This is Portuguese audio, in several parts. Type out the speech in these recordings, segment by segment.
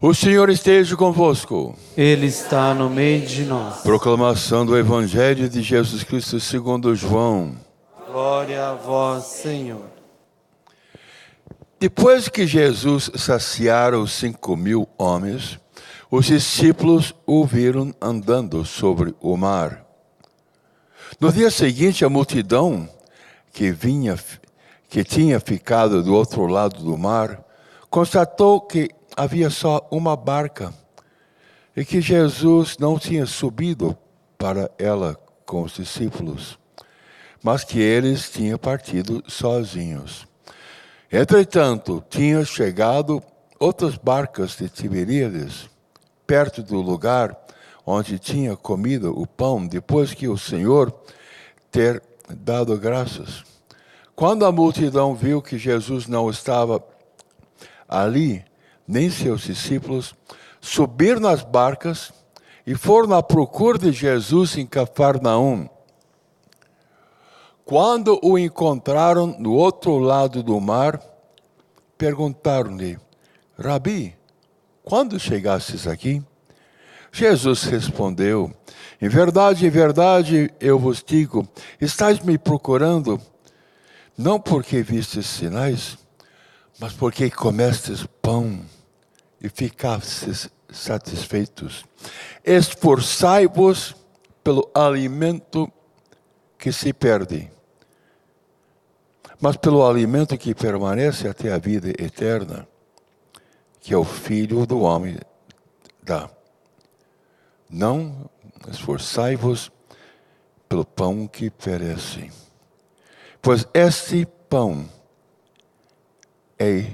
O Senhor esteja convosco. Ele está no meio de nós. Proclamação do Evangelho de Jesus Cristo segundo João. Glória a vós, Senhor. Depois que Jesus saciara os 5.000 homens, os discípulos o viram andando sobre o mar. No dia seguinte, a multidão que tinha ficado do outro lado do mar, constatou que havia só uma barca e que Jesus não tinha subido para ela com os discípulos, mas que eles tinham partido sozinhos. Entretanto, tinham chegado outras barcas de Tiberíades, perto do lugar onde tinha comido o pão, depois que o Senhor ter dado graças. Quando a multidão viu que Jesus não estava ali, nem seus discípulos, subiram nas barcas e foram à procura de Jesus em Cafarnaum. Quando o encontraram no outro lado do mar, perguntaram-lhe: Rabi, quando chegastes aqui? Jesus respondeu: em verdade, eu vos digo, estáis me procurando, não porque vistes sinais, mas porque comestes pão e ficastes satisfeitos. Esforçai-vos pelo alimento que se perde, mas pelo alimento que permanece até a vida eterna, que é o Filho do Homem dá. Não esforçai-vos pelo pão que perece, pois este pão é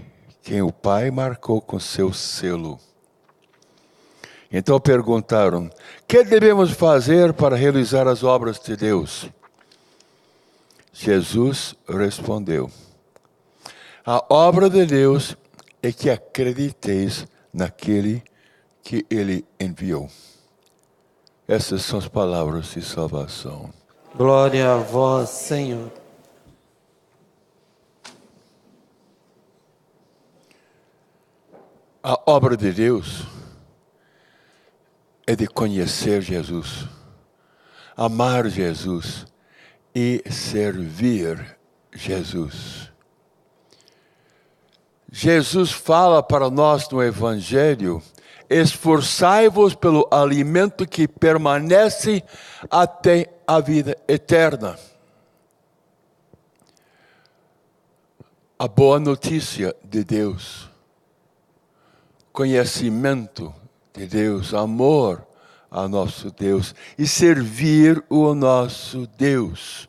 quem o Pai marcou com seu selo. Então perguntaram: que devemos fazer para realizar as obras de Deus? Jesus respondeu: a obra de Deus é que acrediteis naquele que Ele enviou. Essas são as palavras de salvação. Glória a vós, Senhor. A obra de Deus é de conhecer Jesus, amar Jesus e servir Jesus. Jesus fala para nós no Evangelho: esforçai-vos pelo alimento que permanece até a vida eterna. A boa notícia de Deus, conhecimento de Deus, amor a nosso Deus e servir o nosso Deus.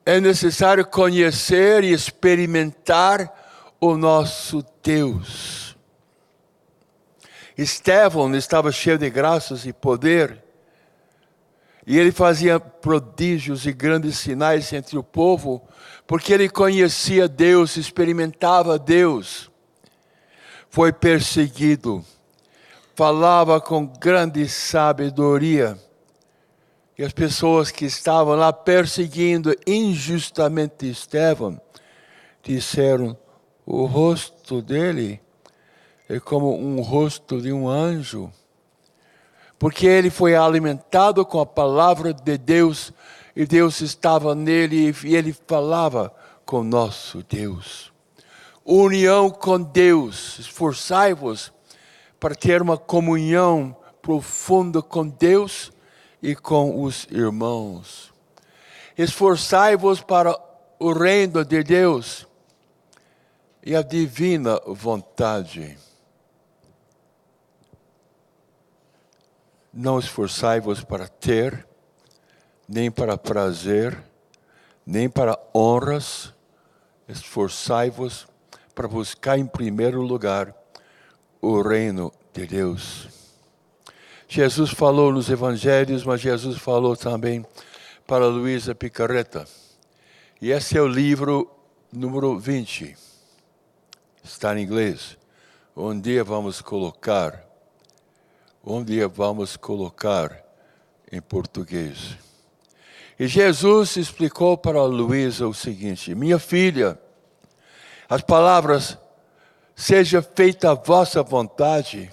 É necessário conhecer e experimentar o nosso Deus. Estevão estava cheio de graças e poder, e ele fazia prodígios e grandes sinais entre o povo, porque ele conhecia Deus, experimentava Deus. Foi perseguido, falava com grande sabedoria, e as pessoas que estavam lá perseguindo injustamente Estevão disseram: o rosto dele é como um rosto de um anjo, porque ele foi alimentado com a palavra de Deus, e Deus estava nele, e ele falava com nosso Deus. União com Deus, esforçai-vos para ter uma comunhão profunda com Deus e com os irmãos. Esforçai-vos para o reino de Deus e a divina vontade. Não esforçai-vos para ter, nem para prazer, nem para honras. Esforçai-vos para buscar em primeiro lugar o reino de Deus. Jesus falou nos evangelhos, mas Jesus falou também para Luísa Picareta. E esse é o livro número 20. Está em inglês. Um dia vamos colocar em português. E Jesus explicou para Luísa o seguinte: minha filha, as palavras seja feita a vossa vontade,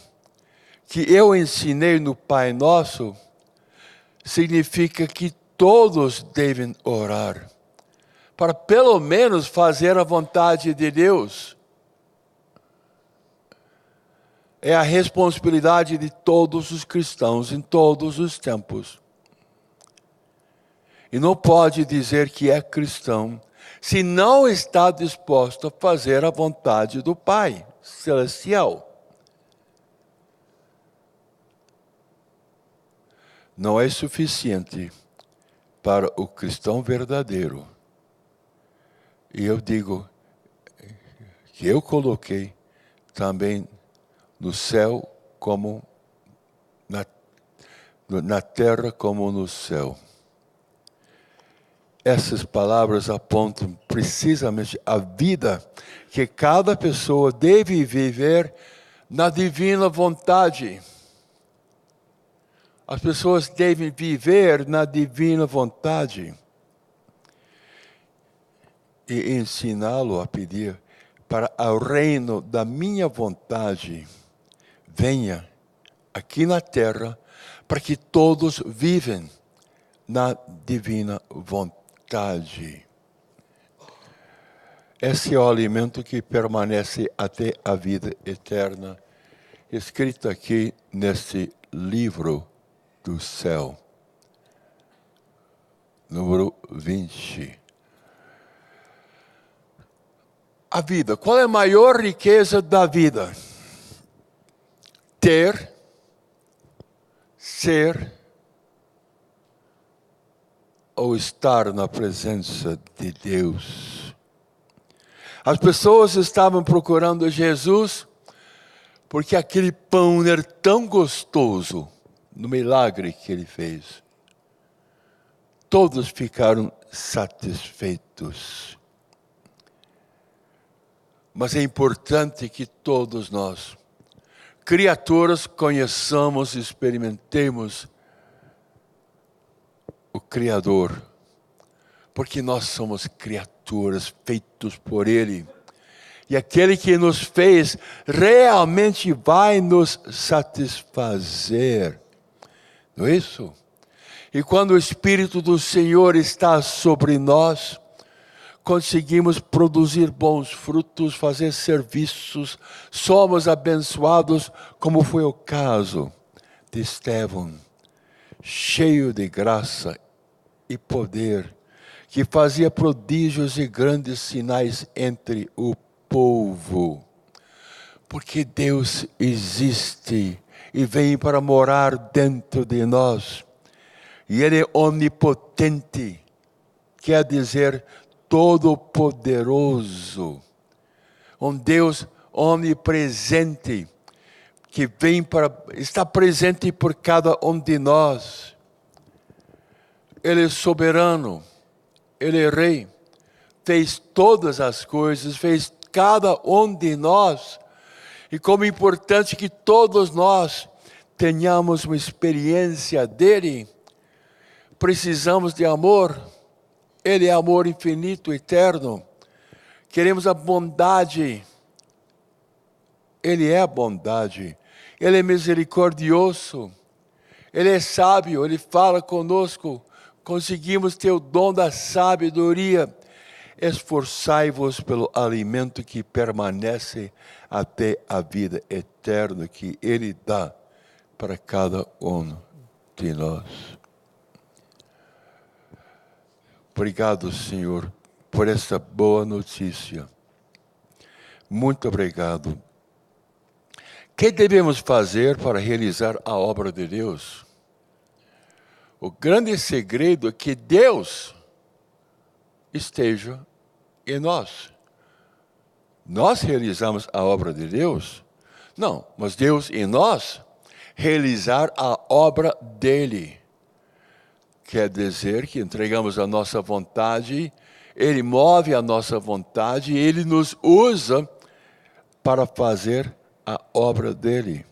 que eu ensinei no Pai Nosso, significa que todos devem orar, para pelo menos fazer a vontade de Deus. É a responsabilidade de todos os cristãos em todos os tempos. E não pode dizer que é cristão se não está disposto a fazer a vontade do Pai Celestial. Não é suficiente para o cristão verdadeiro. E eu digo que eu coloquei também no céu como na terra como no céu. Essas palavras apontam precisamente a vida que cada pessoa deve viver na divina vontade. As pessoas devem viver na divina vontade e ensiná-lo a pedir para o reino da minha vontade venha aqui na terra, para que todos vivem na divina vontade. Esse é o alimento que permanece até a vida eterna, escrito aqui neste livro do céu. Número 20. A vida. Qual é a maior riqueza da vida? Ter, ser ou estar na presença de Deus. As pessoas estavam procurando Jesus porque aquele pão era tão gostoso no milagre que ele fez. Todos ficaram satisfeitos. Mas é importante que todos nós, criaturas, conheçamos e experimentemos o Criador, porque nós somos criaturas feitos por Ele. E aquele que nos fez realmente vai nos satisfazer. Não é isso? E quando o Espírito do Senhor está sobre nós, conseguimos produzir bons frutos, fazer serviços, somos abençoados, como foi o caso de Estevão, cheio de graça e poder, que fazia prodígios e grandes sinais entre o povo. Porque Deus existe e vem para morar dentro de nós. E Ele é onipotente, quer dizer todo-poderoso. Um Deus onipresente, que vem está presente por cada um de nós. Ele é soberano, Ele é rei, fez todas as coisas, fez cada um de nós. E como é importante que todos nós tenhamos uma experiência dele, precisamos de amor. Ele é amor infinito, eterno. Queremos a bondade. Ele é a bondade. Ele é misericordioso. Ele é sábio, Ele fala conosco. Conseguimos ter o dom da sabedoria. Esforçai-vos pelo alimento que permanece até a vida eterna que Ele dá para cada um de nós. Obrigado, Senhor, por esta boa notícia. Muito obrigado. O que devemos fazer para realizar a obra de Deus? O grande segredo é que Deus esteja em nós. Nós realizamos a obra de Deus? Não, mas Deus em nós realizar a obra dele. Quer dizer que entregamos a nossa vontade, Ele move a nossa vontade, Ele nos usa para fazer a obra dele.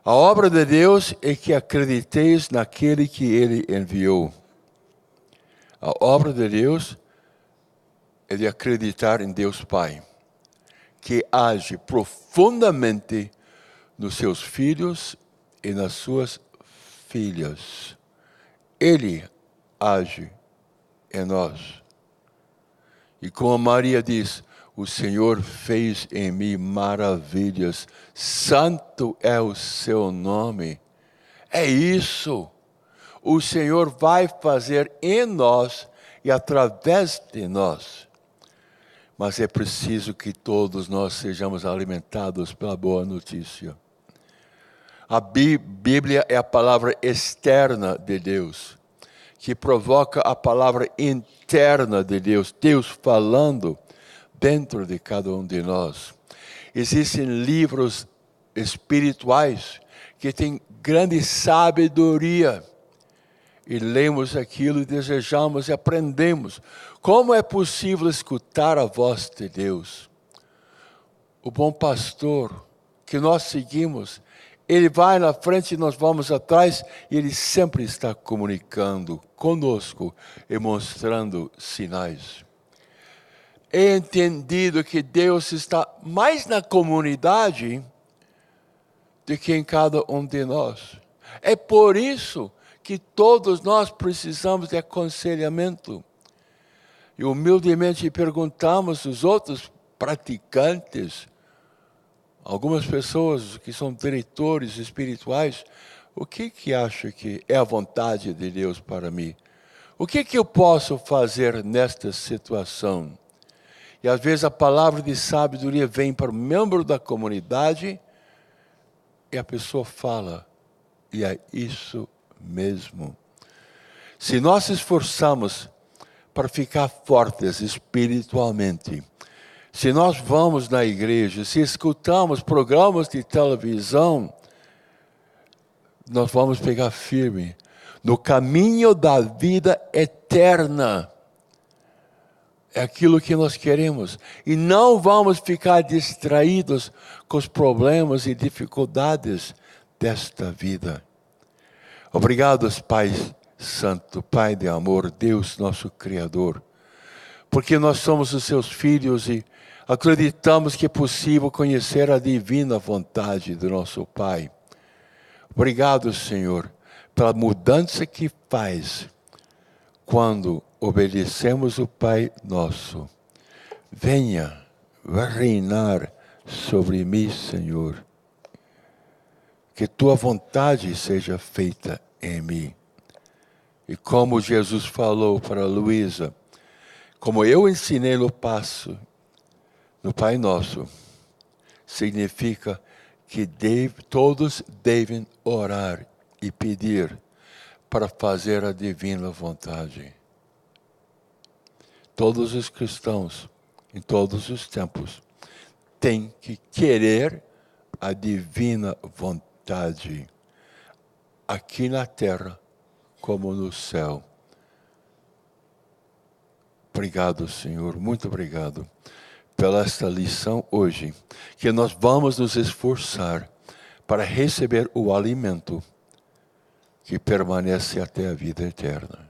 A obra de Deus é que acrediteis naquele que Ele enviou. A obra de Deus é de acreditar em Deus Pai, que age profundamente nos seus filhos e nas suas filhas. Ele age em nós. E como Maria diz, o Senhor fez em mim maravilhas, santo é o seu nome. É isso. O Senhor vai fazer em nós e através de nós. Mas é preciso que todos nós sejamos alimentados pela boa notícia. A Bíblia é a palavra externa de Deus, que provoca a palavra interna de Deus, Deus falando dentro de cada um de nós. Existem livros espirituais que têm grande sabedoria, e lemos aquilo e desejamos e aprendemos. Como é possível escutar a voz de Deus? O bom pastor que nós seguimos, ele vai na frente e nós vamos atrás, e ele sempre está comunicando conosco e mostrando sinais. É entendido que Deus está mais na comunidade do que em cada um de nós. É por isso que todos nós precisamos de aconselhamento. E humildemente perguntamos aos outros praticantes, algumas pessoas que são diretores espirituais, o que acha que é a vontade de Deus para mim? O que eu posso fazer nesta situação? E às vezes a palavra de sabedoria vem para o membro da comunidade e a pessoa fala, e é isso mesmo. Se nós esforçamos para ficar fortes espiritualmente, se nós vamos na igreja, se escutamos programas de televisão, nós vamos pegar firme no caminho da vida eterna. É aquilo que nós queremos. E não vamos ficar distraídos com os problemas e dificuldades desta vida. Obrigado, Pai Santo, Pai de amor, Deus nosso Criador, porque nós somos os seus filhos e acreditamos que é possível conhecer a divina vontade do nosso Pai. Obrigado, Senhor, pela mudança que faz quando obedecemos o Pai nosso. Venha reinar sobre mim, Senhor. Que tua vontade seja feita em mim. E como Jesus falou para Luísa, como eu ensinei no passo, no Pai Nosso, significa que todos devem orar e pedir para fazer a divina vontade. Todos os cristãos, em todos os tempos, têm que querer a divina vontade, aqui na terra como no céu. Obrigado, Senhor, muito obrigado pela esta lição hoje, que nós vamos nos esforçar para receber o alimento que permanece até a vida eterna.